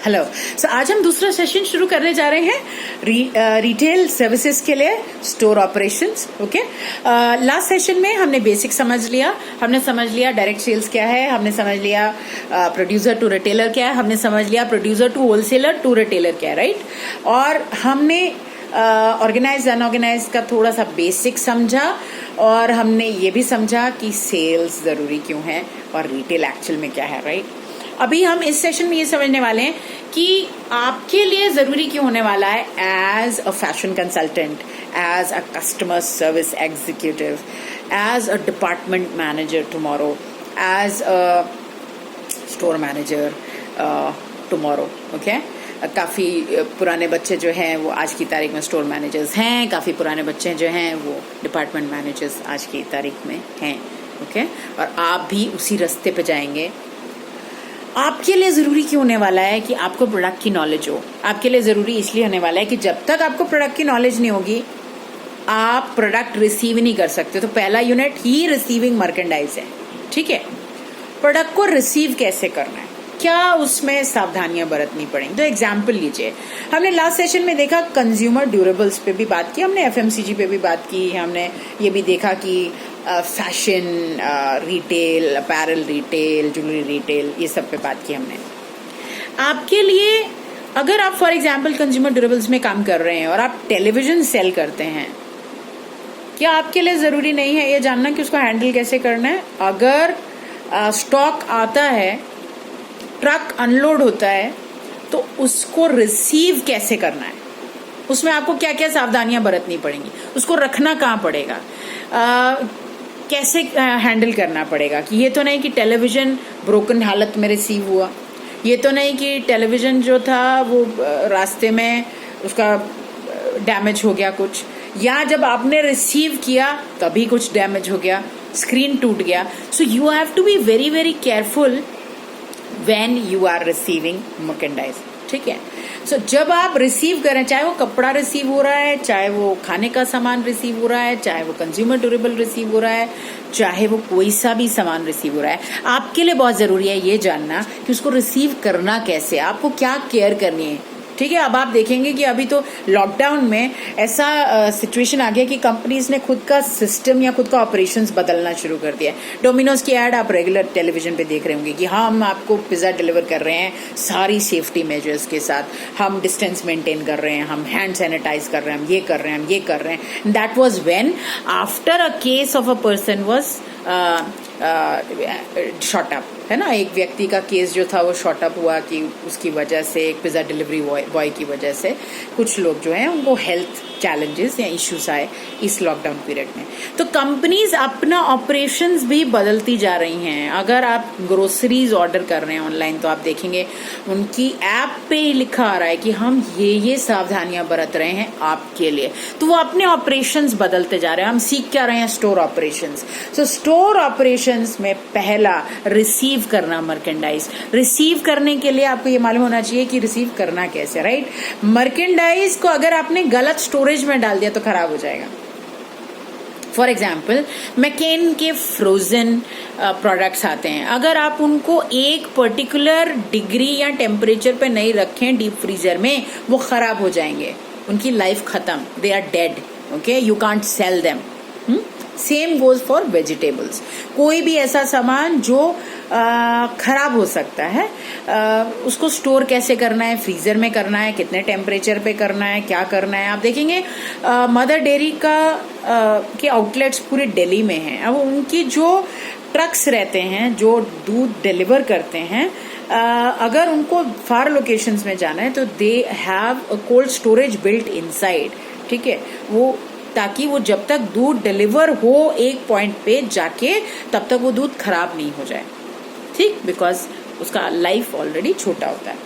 Hello. आज हम दूसरा सेशन शुरू करने जा रहे हैं रिटेल सर्विसेज के लिए, store operations. Okay, last session में हमने बेसिक समझ लिया। हमने समझ लिया डायरेक्ट सेल्स क्या है, हमने समझ लिया प्रोड्यूसर टू रिटेलर क्या है, हमने समझ लिया producer to wholesaler to retailer क्या है, राइट। और हमने ऑर्गेनाइज अनऑर्गेनाइज का थोड़ा सा बेसिक समझा, और हमने ये भी समझा कि सेल्स जरूरी क्यों है और रिटेल एक्चुअल में क्या है, राइट। अभी हम इस सेशन में ये समझने वाले हैं कि आपके लिए जरूरी क्यों होने वाला है as a fashion consultant, as a customer service executive, as a department manager tomorrow, as a store manager tomorrow. Okay, काफ़ी पुराने बच्चे जो हैं वो आज की तारीख में स्टोर मैनेजर्स हैं, काफ़ी पुराने बच्चे जो हैं वो डिपार्टमेंट मैनेजर्स आज की तारीख में हैं। ओके, और आप भी उसी रास्ते पे जाएंगे। आपके लिए ज़रूरी क्यों होने वाला है कि आपको प्रोडक्ट की नॉलेज हो। आपके लिए ज़रूरी इसलिए होने वाला है कि जब तक आपको प्रोडक्ट की नॉलेज नहीं होगी आप प्रोडक्ट रिसीव नहीं कर सकते। तो पहला यूनिट ही रिसीविंग मर्केंडाइज है, ठीक है। प्रोडक्ट को रिसीव कैसे करना है, क्या उसमें सावधानियां बरतनी पड़ेंगी। तो एग्जाम्पल लीजिए, हमने लास्ट सेशन में देखा कंज्यूमर ड्यूरेबल्स पे भी बात की, हमने एफएमसीजी पे भी बात की, हमने ये भी देखा कि fashion retail, apparel retail, jewellery retail, ये सब पे बात की हमने। आपके लिए अगर आप फॉर एग्जाम्पल कंज्यूमर ड्यूरेबल्स में काम कर रहे हैं और आप टेलीविजन सेल करते हैं, क्या आपके लिए जरूरी नहीं है ये जानना कि उसको हैंडल कैसे करना है। अगर स्टॉक आता है, ट्रक अनलोड होता है, तो उसको रिसीव कैसे करना है, उसमें आपको क्या क्या सावधानियां बरतनी पड़ेंगी, उसको रखना कहाँ पड़ेगा, कैसे हैंडल करना पड़ेगा। कि ये तो नहीं कि टेलीविजन ब्रोकन हालत में रिसीव हुआ, ये तो नहीं कि टेलीविजन जो था वो रास्ते में उसका डैमेज हो गया कुछ, या जब आपने रिसीव किया तभी कुछ डैमेज हो गया, स्क्रीन टूट गया। So you have to be very very careful when you are receiving merchandise, ठीक है। सो जब आप रिसीव करें, चाहे वो कपड़ा रिसीव हो रहा है, चाहे वो खाने का सामान रिसीव हो रहा है, चाहे वो कंज्यूमर ड्यूरेबल रिसीव हो रहा है, चाहे वो कोई सा भी सामान रिसीव हो रहा है, आपके लिए बहुत जरूरी है ये जानना कि उसको रिसीव करना कैसे, आपको क्या केयर करनी है, ठीक है। अब आप देखेंगे कि अभी तो लॉकडाउन में ऐसा सिचुएशन आ गया कि कंपनीज ने खुद का सिस्टम या खुद का ऑपरेशंस बदलना शुरू कर दिया है। डोमिनोज की ऐड आप रेगुलर टेलीविजन पे देख रहे होंगे कि हाँ, हम आपको पिज्जा डिलीवर कर रहे हैं सारी सेफ्टी मेजर्स के साथ, हम डिस्टेंस मेंटेन कर रहे हैं, हम हैंड सैनिटाइज कर रहे हैं, हम ये कर रहे हैं, हम ये कर रहे हैं। That was when after a case of a person was shot up, है ना। एक व्यक्ति का केस जो था वो शॉट अप हुआ कि उसकी वजह से, एक पिज्जा डिलीवरी बॉय की वजह से कुछ लोग जो हैं उनको हेल्थ चैलेंजेस या इश्यूज आए इस लॉकडाउन पीरियड में। तो कंपनीज अपना ऑपरेशंस भी बदलती जा रही हैं। अगर आप ग्रोसरीज ऑर्डर कर रहे हैं ऑनलाइन तो आप देखेंगे उनकी ऐप पे ही लिखा आ रहा है कि हम ये सावधानियां बरत रहे हैं आपके लिए। तो वो अपने ऑपरेशंस बदलते जा रहे हैं। हम सीख क्या रहे हैं, स्टोर ऑपरेशंस। सो स्टोर ऑपरेशंस में पहला रिसीव करना मर्केंडाइज। रिसीव करने के लिए आपको ये मालूम होना चाहिए कि रिसीव करना कैसे, राइट। मर्केंडाइज को अगर आपने गलत स्टोरेज में डाल दिया तो खराब हो जाएगा। फॉर एग्जाम्पल, मैकेन के फ्रोजन प्रोडक्ट्स आते हैं, अगर आप उनको एक पर्टिकुलर डिग्री या टेम्परेचर पे नहीं रखें डीप फ्रीजर में, वो खराब हो जाएंगे, उनकी लाइफ खत्म, they are dead. Okay, you can't sell them. Same goes for vegetables. कोई भी ऐसा सामान जो खराब हो सकता है, उसको स्टोर कैसे करना है, फ्रीजर में करना है, कितने टेम्परेचर पे करना है, क्या करना है। आप देखेंगे मदर डेयरी के आउटलेट्स पूरे दिल्ली में हैं। अब उनकी जो ट्रक्स रहते हैं जो दूध डिलीवर करते हैं, अगर उनको फार लोकेशंस में जाना है तो they have a cold storage built inside, ठीक है। वो ताकि वो जब तक दूध डिलीवर हो एक पॉइंट पे जाके, तब तक वो दूध खराब नहीं हो जाए, ठीक, बिकॉज उसका लाइफ ऑलरेडी छोटा होता है।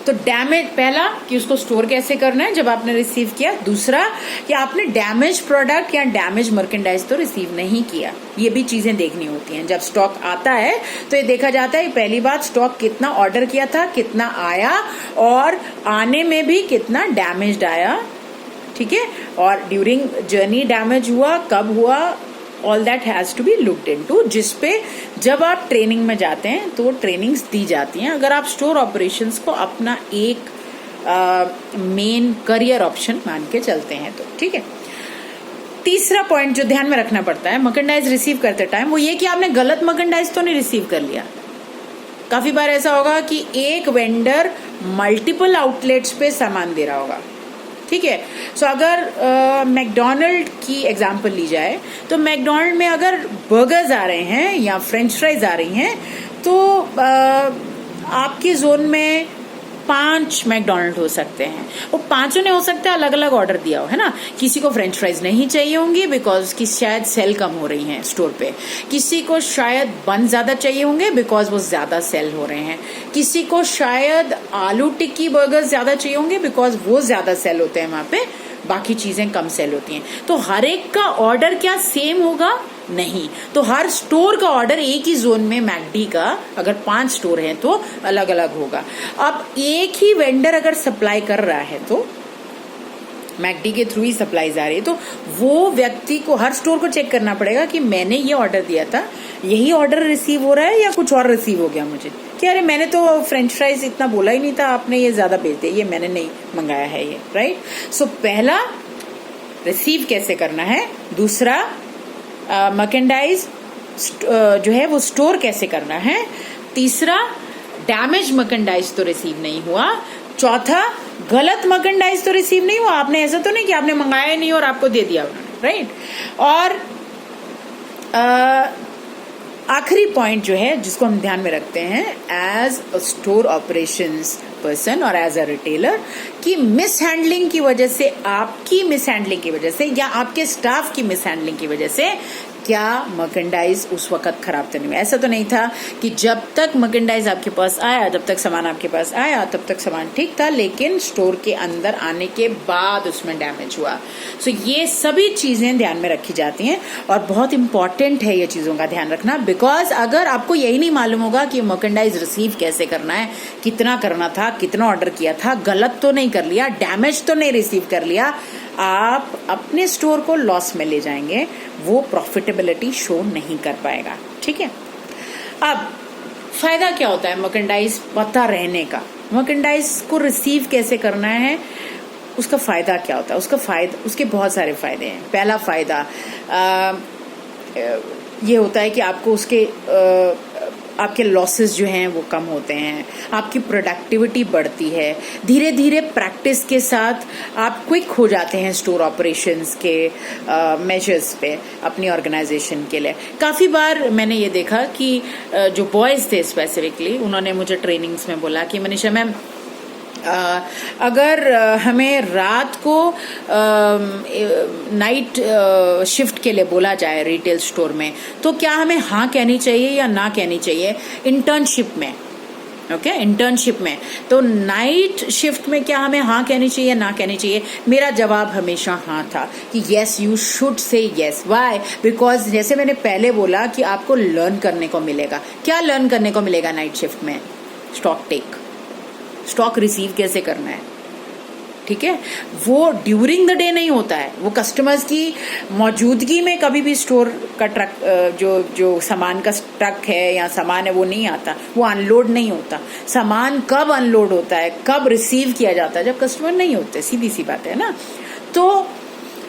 तो डैमेज, पहला कि उसको स्टोर कैसे करना है जब आपने रिसीव किया। दूसरा कि आपने डैमेज प्रोडक्ट या डैमेज मर्केंडाइज तो रिसीव नहीं किया। ये भी चीजें देखनी होती हैं। जब स्टॉक आता है तो ये देखा जाता है पहली बात, स्टॉक कितना ऑर्डर किया था, कितना आया, और आने में भी कितना डैमेज्ड आया, ठीक है। और ड्यूरिंग जर्नी डैमेज हुआ, कब हुआ, all that has to be looked into, जिसपे जब आप ट्रेनिंग में जाते हैं तो ट्रेनिंग्स दी जाती हैं, अगर आप स्टोर ऑपरेशंस को अपना एक मेन करियर ऑप्शन मान के चलते हैं तो। ठीक है, तीसरा पॉइंट जो ध्यान में रखना पड़ता है मर्केंडाइज रिसीव करते टाइम, वो ये कि आपने गलत मर्केंडाइज तो नहीं रिसीव कर लिया। काफी बार ऐसा होगा कि एक वेंडर मल्टीपल आउटलेट्स पे सामान दे रहा होगा। ठीक है, सो अगर मैकडोनल्ड की एग्जांपल ली जाए तो मैकडोनल्ड में अगर बर्गर्स आ रहे हैं या फ्रेंच फ्राइज आ रही हैं तो आपके जोन में 5 मैकडोनल्ड हो सकते हैं, वो पांचों ने हो सकता है अलग अलग ऑर्डर दिया हो, है ना। किसी को फ्रेंच फ्राइज नहीं चाहिए होंगी बिकॉज की शायद सेल कम हो रही है स्टोर पे, किसी को शायद बन ज्यादा चाहिए होंगे बिकॉज वो ज्यादा सेल हो रहे हैं, किसी को शायद आलू टिक्की बर्गर ज्यादा चाहिए होंगे बिकॉज वो ज्यादा सेल होते हैं वहां पे, बाकी चीजें कम सेल होती हैं। तो हर एक का ऑर्डर क्या सेम होगा? नहीं। तो हर स्टोर का ऑर्डर एक ही जोन में मैकडी का अगर 5 स्टोर हैं तो अलग अलग होगा। अब एक ही वेंडर अगर सप्लाई कर रहा है तो मैकडी के थ्रू ही सप्लाई जा रही है, तो वो व्यक्ति को हर स्टोर को चेक करना पड़ेगा कि मैंने ये ऑर्डर दिया था, यही ऑर्डर रिसीव हो रहा है या कुछ और रिसीव हो गया मुझे, कि अरे मैंने तो फ्रेंच फ्राइज इतना बोला ही नहीं था, आपने ये ज्यादा भेज दिया, ये मैंने नहीं मंगाया है ये, राइट। सो पहला रिसीव कैसे करना है, दूसरा मर्केंडाइज जो है वो स्टोर कैसे करना है, तीसरा डैमेज मर्केंडाइज तो रिसीव नहीं हुआ, चौथा गलत मर्केंडाइज तो रिसीव नहीं हुआ, आपने ऐसा तो नहीं कि आपने मंगाया नहीं और आपको दे दिया उन्होंने, राइट। और आखिरी पॉइंट जो है जिसको हम ध्यान में रखते हैं as a store operations person और एज अ रिटेलर, कि मिस हैंडलिंग की वजह से, आपकी मिस हैंडलिंग की वजह से या आपके स्टाफ की मिस हैंडलिंग की वजह से क्या मर्केंडाइज उस वक्त खराब तो नहीं हुआ। ऐसा तो नहीं था कि जब तक मर्केंडाइज आपके पास आया, जब तक सामान आपके पास आया तब तक सामान ठीक था, लेकिन स्टोर के अंदर आने के बाद उसमें डैमेज हुआ। सो ये सभी चीजें ध्यान में रखी जाती हैं और बहुत इंपॉर्टेंट है ये चीजों का ध्यान रखना, बिकॉज अगर आपको यही नहीं मालूम होगा कि मर्केंडाइज रिसीव कैसे करना है, कितना करना था, कितना ऑर्डर किया था, गलत तो नहीं कर लिया, डैमेज तो नहीं रिसीव कर लिया, आप अपने स्टोर को लॉस में ले जाएंगे, वो प्रॉफिटेबिलिटी शो नहीं कर पाएगा। ठीक है, अब फायदा क्या होता है मर्केंडाइज पता रहने का, मर्केंडाइज को रिसीव कैसे करना है, उसका फायदा क्या होता है, उसके बहुत सारे फायदे हैं। पहला फायदा ये होता है कि आपको उसके आपके लॉसेस जो हैं वो कम होते हैं, आपकी प्रोडक्टिविटी बढ़ती है, धीरे धीरे प्रैक्टिस के साथ आप क्विक हो जाते हैं स्टोर ऑपरेशंस के मेजर्स पे अपनी ऑर्गेनाइजेशन के लिए। काफ़ी बार मैंने ये देखा कि जो बॉयज़ थे स्पेसिफिकली, उन्होंने मुझे ट्रेनिंग्स में बोला कि मनीषा मैम अगर हमें रात को नाइट शिफ्ट के लिए बोला जाए रिटेल स्टोर में, तो क्या हमें हाँ कहनी चाहिए या ना कहनी चाहिए इंटर्नशिप में? ओके, इंटर्नशिप में तो नाइट शिफ्ट में क्या हमें हाँ कहनी चाहिए या ना कहनी चाहिए? मेरा जवाब हमेशा हाँ था कि yes, you should say yes. Why? Because जैसे मैंने पहले बोला कि आपको लर्न करने को मिलेगा। क्या लर्न करने को मिलेगा नाइट शिफ्ट में? स्टॉक टेक, स्टॉक रिसीव कैसे करना है, ठीक है। वो ड्यूरिंग द डे नहीं होता है, वो कस्टमर्स की मौजूदगी में कभी भी स्टोर का ट्रक जो सामान का ट्रक है या सामान है वो नहीं आता, वो अनलोड नहीं होता। सामान कब अनलोड होता है, कब रिसीव किया जाता है? जब कस्टमर नहीं होते, सीधी सी बात है ना। तो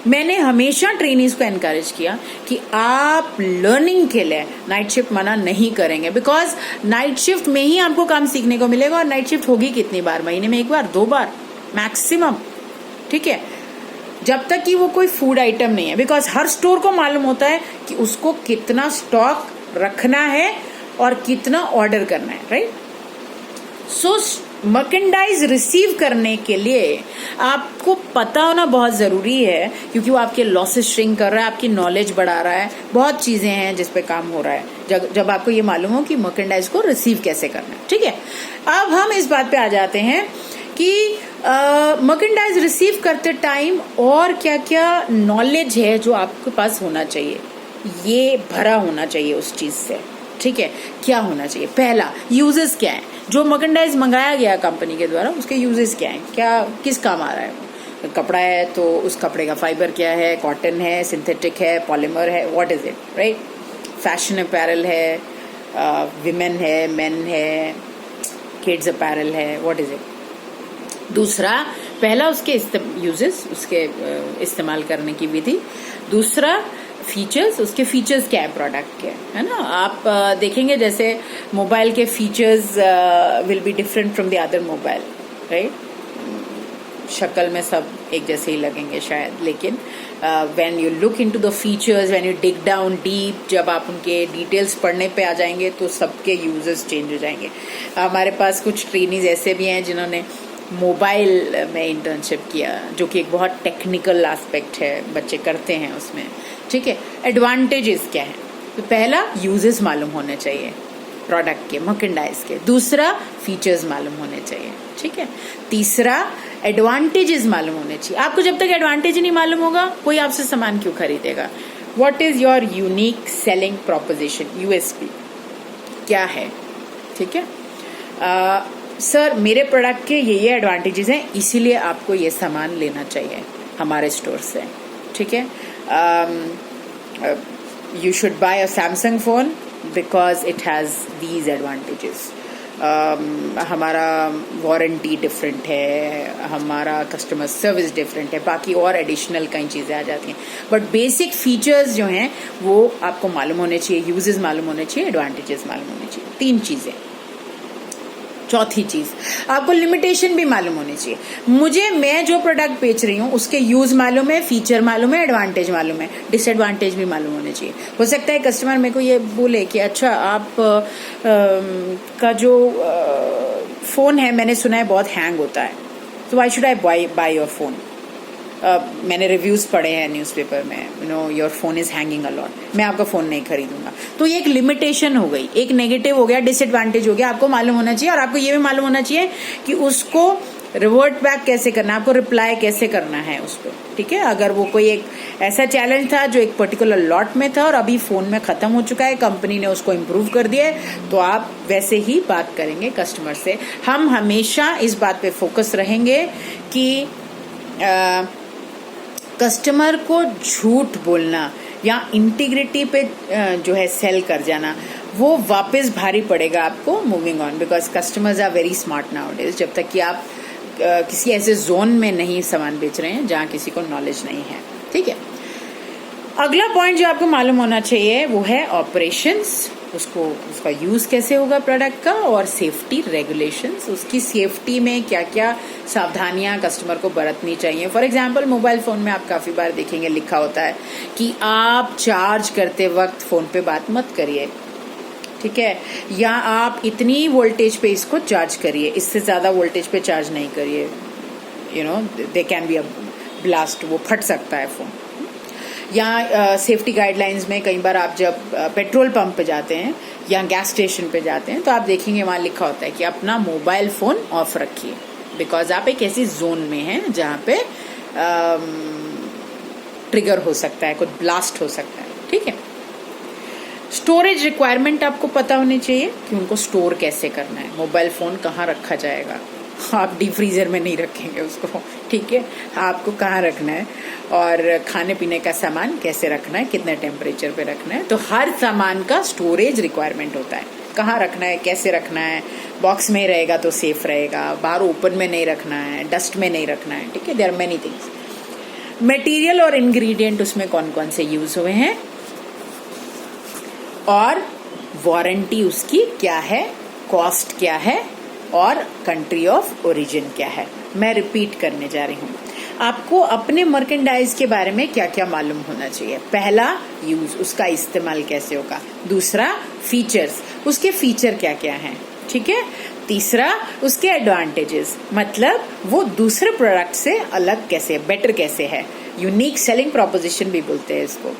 मैंने हमेशा ट्रेनीज को एनकरेज किया कि आप लर्निंग के लिए नाइट शिफ्ट मना नहीं करेंगे, बिकॉज नाइट शिफ्ट में ही आपको काम सीखने को मिलेगा। और नाइट शिफ्ट होगी कितनी बार? महीने में 1 बार 2 बार मैक्सिमम, ठीक है, जब तक कि वो कोई फूड आइटम नहीं है। बिकॉज हर स्टोर को मालूम होता है कि उसको कितना स्टॉक रखना है और कितना ऑर्डर करना है, राइट। सो मर्केंडाइज रिसीव करने के लिए आपको पता होना बहुत जरूरी है, क्योंकि वो आपके लॉसेस श्रिंक कर रहा है, आपकी नॉलेज बढ़ा रहा है, बहुत चीजें हैं जिस पे काम हो रहा है जब आपको ये मालूम हो कि मर्केंडाइज को रिसीव कैसे करना है, ठीक है। अब हम इस बात पे आ जाते हैं कि मर्केंडाइज रिसीव करते टाइम और क्या क्या नॉलेज है जो आपके पास होना चाहिए, ये भरा होना चाहिए उस चीज से, ठीक है। क्या होना चाहिए? पहला, यूजेस क्या है, जो मर्केंडाइज मंगाया गया कंपनी के द्वारा उसके यूजेस क्या है, क्या किस काम आ रहा है, कपड़ा है तो उस कपड़े का फाइबर क्या है, कॉटन है, सिंथेटिक है, पॉलीमर है, what is it, right. Fashion apparel है, विमेन है, मेन है, किड्स अपैरल है, व्हाट इज इट। दूसरा, पहला उसके यूजेस, उसके इस्तेमाल करने की विधि। दूसरा फीचर्स, उसके फीचर्स क्या है प्रोडक्ट के, है ना। आप देखेंगे जैसे मोबाइल के features will be different from the other mobile, right. शक्ल में सब एक जैसे ही लगेंगे शायद, लेकिन when you look into the features, when you dig down deep, जब आप उनके डिटेल्स पढ़ने पे आ जाएंगे तो सबके यूजर्स चेंज हो जाएंगे। हमारे पास कुछ ट्रेनीज ऐसे भी हैं जिन्होंने मोबाइल में इंटर्नशिप किया, जो कि एक बहुत टेक्निकल एस्पेक्ट है, बच्चे करते हैं उसमें, ठीक है। एडवांटेजेस क्या है, तो पहला यूजेस मालूम होने चाहिए प्रोडक्ट के, मर्केंडाइज के। दूसरा फीचर्स मालूम होने चाहिए, ठीक है। तीसरा एडवांटेजेस मालूम होने चाहिए। आपको जब तक एडवांटेज नहीं मालूम होगा, कोई आपसे सामान क्यों खरीदेगा। What is your unique selling proposition, USP क्या है, ठीक है। सर मेरे प्रोडक्ट के ये एडवांटेजेस हैं, इसीलिए आपको ये सामान लेना चाहिए हमारे स्टोर से, ठीक है। You should buy a Samsung phone because it has these advantages. हमारा वारंटी डिफरेंट है, हमारा कस्टमर सर्विस डिफरेंट है, बाकी और एडिशनल कई चीज़ें आ जाती हैं, बट बेसिक फीचर्स जो हैं वो आपको मालूम होने चाहिए, यूजेस मालूम होने चाहिए, एडवांटेजेस मालूम होने चाहिए। 3 चीज़ें। चौथी चीज, आपको लिमिटेशन भी मालूम होनी चाहिए। मैं जो प्रोडक्ट बेच रही हूँ उसके यूज मालूम है, फीचर मालूम है, एडवांटेज मालूम है, डिसएडवांटेज भी मालूम होने चाहिए। हो सकता है कस्टमर मेरे को ये बोले कि अच्छा आप का जो फोन है मैंने सुना है बहुत हैंग होता है, तो why should I by your phone. मैंने रिव्यूज पढ़े हैं न्यूज़पेपर में, you know your phone is hanging a lot, मैं आपका फोन नहीं खरीदूंगा। तो ये एक लिमिटेशन हो गई, एक नेगेटिव हो गया, डिसएडवांटेज हो गया। आपको मालूम होना चाहिए, और आपको ये भी मालूम होना चाहिए कि उसको रिवर्ट बैक कैसे करना है, आपको रिप्लाई कैसे करना है उस पर, ठीक है। अगर वो कोई एक ऐसा चैलेंज था जो एक पर्टिकुलर लॉट में था और अभी फोन में खत्म हो चुका है, कंपनी ने उसको इम्प्रूव कर दिया है, तो आप वैसे ही बात करेंगे कस्टमर से। हम हमेशा इस बात पे फोकस रहेंगे कि कस्टमर को झूठ बोलना या इंटीग्रिटी पे जो है सेल कर जाना, वो वापस भारी पड़ेगा आपको moving on, because customers are very smart nowadays. जब तक कि आप किसी ऐसे जोन में नहीं सामान बेच रहे हैं जहां किसी को नॉलेज नहीं है, ठीक है। अगला पॉइंट जो आपको मालूम होना चाहिए वो है ऑपरेशंस, उसका यूज कैसे होगा प्रोडक्ट का, और सेफ्टी रेगुलेशंस, उसकी सेफ्टी में क्या क्या सावधानियां कस्टमर को बरतनी चाहिए। फॉर एग्जांपल मोबाइल फोन में आप काफी बार देखेंगे लिखा होता है कि आप चार्ज करते वक्त फोन पे बात मत करिए, ठीक है, या आप इतनी वोल्टेज पे इसको चार्ज करिए, इससे ज्यादा वोल्टेज पे चार्ज नहीं करिए, you know they can be a blast, वो फट सकता है फोन। या सेफ्टी गाइडलाइंस में कई बार आप जब पेट्रोल पंप पे जाते हैं या गैस स्टेशन पे जाते हैं तो आप देखेंगे वहां लिखा होता है कि अपना मोबाइल फोन ऑफ रखिए, बिकॉज आप एक ऐसी जोन में हैं जहां पे ट्रिगर हो सकता है, कुछ ब्लास्ट हो सकता है, ठीक है। स्टोरेज रिक्वायरमेंट आपको पता होनी चाहिए कि उनको स्टोर कैसे करना है। मोबाइल फोन कहाँ रखा जाएगा, आप डीप फ्रीजर में नहीं रखेंगे उसको, ठीक है, आपको कहाँ रखना है, और खाने पीने का सामान कैसे रखना है, कितने टेम्परेचर पे रखना है। तो हर सामान का स्टोरेज रिक्वायरमेंट होता है, कहाँ रखना है, कैसे रखना है, बॉक्स में रहेगा तो सेफ रहेगा, बाहर ओपन में नहीं रखना है, डस्ट में नहीं रखना है, ठीक है। There are many things. Material और इंग्रेडिएंट उसमें कौन कौन से यूज हुए हैं, और वारंटी उसकी क्या है, कॉस्ट क्या है, और कंट्री ऑफ ओरिजिन क्या है। मैं रिपीट करने जा रही हूँ, आपको अपने मर्केंडाइज के बारे में क्या क्या मालूम होना चाहिए। पहला, यूज, उसका इस्तेमाल कैसे होगा। दूसरा, फीचर्स, उसके फीचर क्या क्या हैं, ठीक है। तीसरा, उसके एडवांटेजेस, मतलब वो दूसरे प्रोडक्ट से अलग कैसे, बेटर कैसे है, यूनिक सेलिंग प्रोपोजिशन भी बोलते हैं इसको।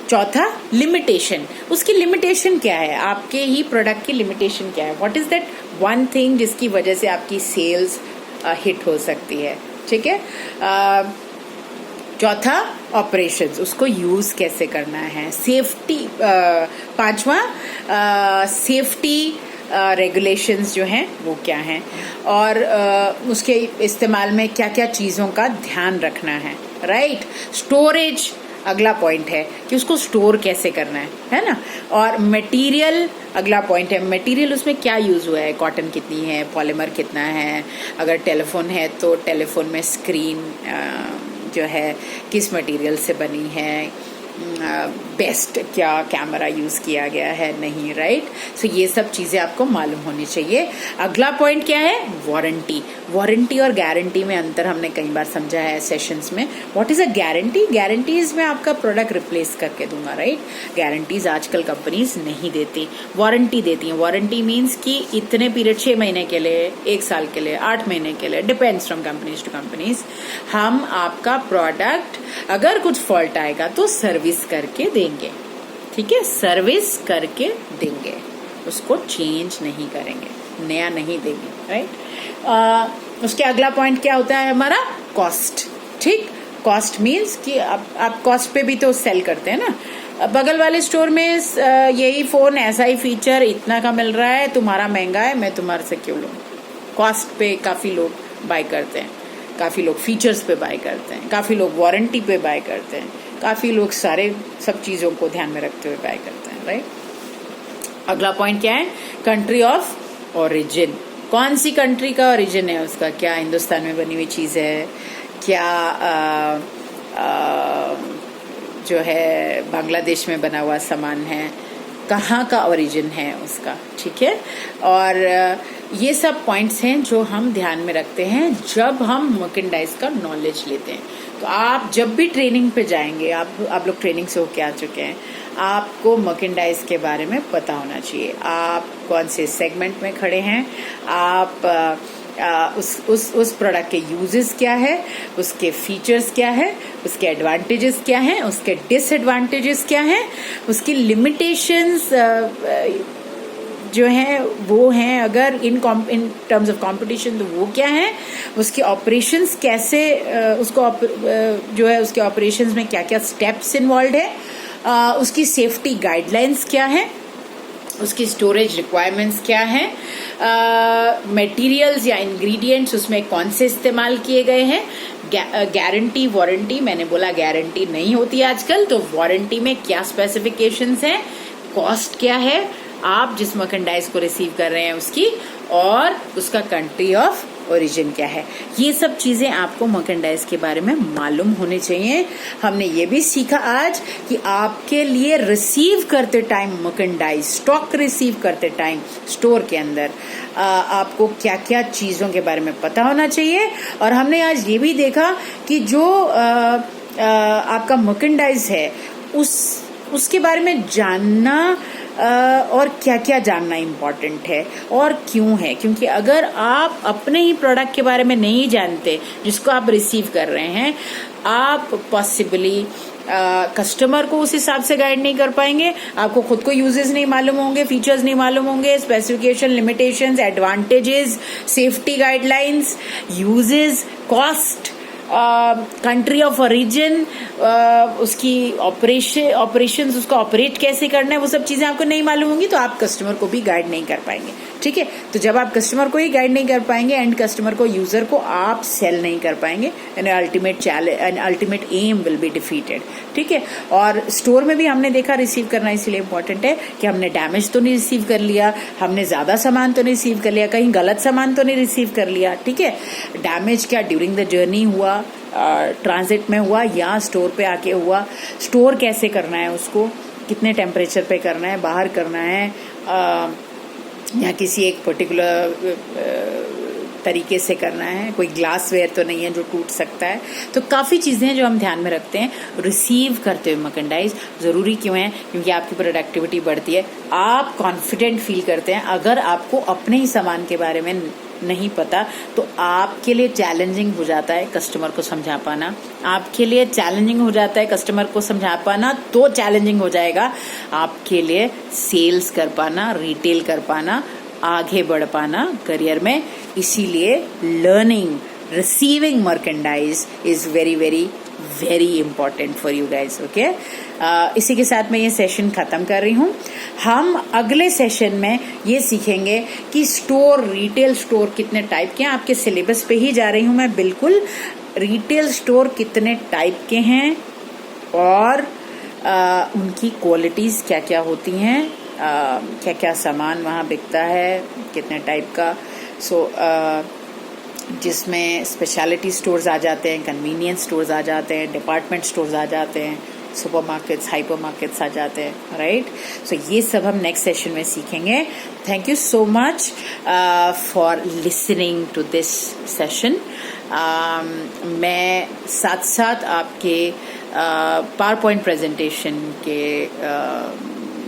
चौथा, लिमिटेशन, उसकी लिमिटेशन क्या है, आपके ही प्रोडक्ट की लिमिटेशन क्या है, what is that one thing जिसकी वजह से आपकी सेल्स हिट हो सकती है, ठीक है। चौथा, ऑपरेशंस, उसको यूज कैसे करना है। सेफ्टी, पांचवा, सेफ्टी रेगुलेशंस जो हैं वो क्या हैं, और उसके इस्तेमाल में क्या क्या चीज़ों का ध्यान रखना है, राइट। स्टोरेज अगला पॉइंट है कि उसको स्टोर कैसे करना है ना। और मटेरियल अगला पॉइंट है, मटेरियल उसमें क्या यूज़ हुआ है, कॉटन कितनी है, पॉलीमर कितना है, अगर टेलीफोन है तो टेलीफोन में स्क्रीन जो है किस मटेरियल से बनी है, बेस्ट क्या कैमरा यूज़ किया गया है, नहीं, राइट। सो ये सब चीज़ें आपको मालूम होनी चाहिए। अगला पॉइंट क्या है, वारंटी। वारंटी और गारंटी में अंतर हमने कई बार समझा है सेशंस में। What is a guarantee? Guarantees में आपका प्रोडक्ट रिप्लेस करके दूंगा, राइट। गारंटीज आजकल कंपनीज नहीं देती, वारंटी देती हैं। वारंटी मीन्स कि इतने पीरियड, 6 महीने के लिए, 1 साल के लिए, 8 महीने के लिए, depends from companies to companies, हम आपका प्रोडक्ट अगर कुछ फॉल्ट आएगा तो सर्विस करके देंगे, ठीक है, सर्विस करके देंगे, उसको चेंज नहीं करेंगे, नया नहीं देंगे, राइट। उसके अगला पॉइंट क्या होता है हमारा, कॉस्ट, ठीक। कॉस्ट मीन्स कि आप कॉस्ट पे भी तो सेल करते हैं ना। बगल वाले स्टोर में यही फोन, ऐसा ही फीचर, इतना का मिल रहा है, तुम्हारा महंगा है, मैं तुम्हारे से क्यों लूं। कॉस्ट पे काफी लोग बाय करते हैं, काफी लोग फीचर्स पे बाय करते हैं, काफी लोग वारंटी पे बाय करते हैं, काफी लोग सब चीजों को ध्यान में रखते हुए बाय करते हैं, राइट। अगला पॉइंट क्या है, कंट्री ऑफ ओरिजिन। कौन सी कंट्री का ओरिजिन है उसका, क्या हिंदुस्तान में बनी हुई चीज है, क्या जो है बांग्लादेश में बना हुआ सामान है, कहाँ का ओरिजिन है उसका, ठीक है। और ये सब पॉइंट्स हैं जो हम ध्यान में रखते हैं जब हम मर्केंडाइज का नॉलेज लेते हैं। तो आप जब भी ट्रेनिंग पे जाएंगे, आप लोग ट्रेनिंग से होके आ चुके हैं, आपको मर्केंडाइज के बारे में पता होना चाहिए। आप कौन से सेगमेंट में खड़े हैं, आप उस प्रोडक्ट के यूजेस क्या है, उसके फीचर्स क्या है, उसके एडवांटेजेस क्या हैं, उसके डिसएडवांटेजेस क्या हैं, उसकी लिमिटेशंस जो हैं वो हैं, अगर इन टर्म्स ऑफ कंपटीशन तो वो क्या है, उसके ऑपरेशंस कैसे, उसको जो है उसके ऑपरेशंस में क्या क्या स्टेप्स इन्वॉल्व है, उसकी सेफ्टी गाइडलाइंस क्या है, उसकी स्टोरेज रिक्वायरमेंट्स क्या हैं, मटेरियल्स या इंग्रेडिएंट्स उसमें कौन से इस्तेमाल किए गए हैं, गारंटी वारंटी, मैंने बोला गारंटी नहीं होती आजकल, तो वारंटी में क्या स्पेसिफिकेशंस हैं, कॉस्ट क्या है, आप जिस मर्केंडाइज को रिसीव कर रहे हैं उसकी, और उसका कंट्री ऑफ ओरिजिन क्या है। ये सब चीजें आपको मर्केंडाइज के बारे में मालूम होनी चाहिए। हमने ये भी सीखा आज कि आपके लिए रिसीव करते टाइम मर्केंडाइज, स्टॉक रिसीव करते टाइम स्टोर के अंदर आपको क्या क्या चीजों के बारे में पता होना चाहिए। और हमने आज ये भी देखा कि जो आपका मर्केंडाइज है उसके बारे में जानना और क्या क्या जानना इम्पोर्टेंट है और क्यों है, क्योंकि अगर आप अपने ही प्रोडक्ट के बारे में नहीं जानते जिसको आप रिसीव कर रहे हैं, आप पॉसिबली कस्टमर को उस हिसाब से गाइड नहीं कर पाएंगे, आपको खुद को यूजेस नहीं मालूम होंगे, फीचर्स नहीं मालूम होंगे, specification, limitations, advantages, safety guidelines, uses, cost, country of origin, उसकी ऑपरेशंस, उसको ऑपरेट कैसे करना है, वो सब चीजें आपको नहीं मालूम होंगी, तो आप कस्टमर को भी गाइड नहीं कर पाएंगे, ठीक है। तो जब आप कस्टमर को ही गाइड नहीं कर पाएंगे, एंड कस्टमर को, यूजर को आप सेल नहीं कर पाएंगे, and ultimate aim will be defeated, ठीक है। और स्टोर में भी हमने देखा रिसीव करना इसलिए इम्पोर्टेंट है कि हमने डैमेज तो नहीं रिसीव कर लिया, हमने ज्यादा सामान तो नहीं रिसीव कर लिया, कहीं गलत सामान तो नहीं रिसीव कर लिया, ठीक है। डैमेज क्या ड्यूरिंग द जर्नी हुआ, ट्रांजिट में हुआ, या स्टोर पे आके हुआ, स्टोर कैसे करना है, उसको कितने टेम्परेचर पे करना है, बाहर करना है, या किसी एक पर्टिकुलर तरीके से करना है, कोई ग्लासवेयर तो नहीं है जो टूट सकता है। तो काफी चीजें हैं जो हम ध्यान में रखते हैं रिसीव करते हुए मर्केंडाइज। जरूरी क्यों है? क्योंकि आपकी प्रोडक्टिविटी बढ़ती है, आप कॉन्फिडेंट फील करते हैं। अगर आपको अपने ही सामान के बारे में नहीं पता तो आपके लिए चैलेंजिंग हो जाता है कस्टमर को समझा पाना, आपके लिए चैलेंजिंग हो जाता है कस्टमर को समझा पाना, तो चैलेंजिंग हो जाएगा आपके लिए सेल्स कर पाना, रिटेल कर पाना, आगे बढ़ पाना करियर में। इसीलिए learning, receiving merchandise is very very very important for you guys. Okay, इसी के साथ मैं ये सेशन खत्म कर रही हूँ. हम अगले सेशन में ये सीखेंगे कि स्टोर, रिटेल स्टोर कितने टाइप के हैं. आपके सिलेबस पे ही जा रही हूँ मैं बिल्कुल. रिटेल स्टोर कितने टाइप के हैं और उनकी क्वालिटीज क्या क्या होती हैं, क्या क्या सामान वहाँ बिकता है, कितने टाइप का. जिसमें स्पेशलिटी स्टोर्स आ जाते हैं, कन्वीनियंस स्टोर्स आ जाते हैं, डिपार्टमेंट स्टोर्स आ जाते हैं, सुपरमार्केट्स, हाइपरमार्केट्स आ जाते हैं. राइट. सो ये सब हम नेक्स्ट सेशन में सीखेंगे. Thank you so much for listening to this session. मैं साथ साथ आपके पावर पॉइंट प्रेजेंटेशन के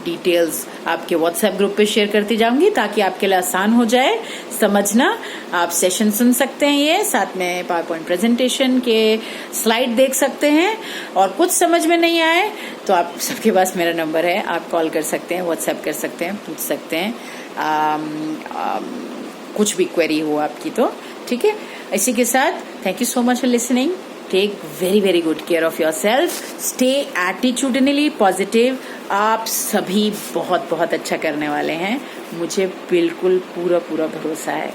डिटेल्स आपके व्हाट्सएप ग्रुप पे शेयर करती जाऊंगी ताकि आपके लिए आसान हो जाए समझना. आप सेशन सुन सकते हैं, ये साथ में पावर पॉइंट प्रेजेंटेशन के स्लाइड देख सकते हैं. और कुछ समझ में नहीं आए तो आप सबके पास मेरा नंबर है, आप कॉल कर सकते हैं, व्हाट्सएप कर सकते हैं, पूछ सकते हैं. कुछ भी क्वेरी हो आपकी तो ठीक है. इसी के साथ thank you so much for listening. Take very good care of yourself. Stay attitudinally positive. आप सभी बहुत अच्छा करने वाले हैं, मुझे बिल्कुल पूरा भरोसा है.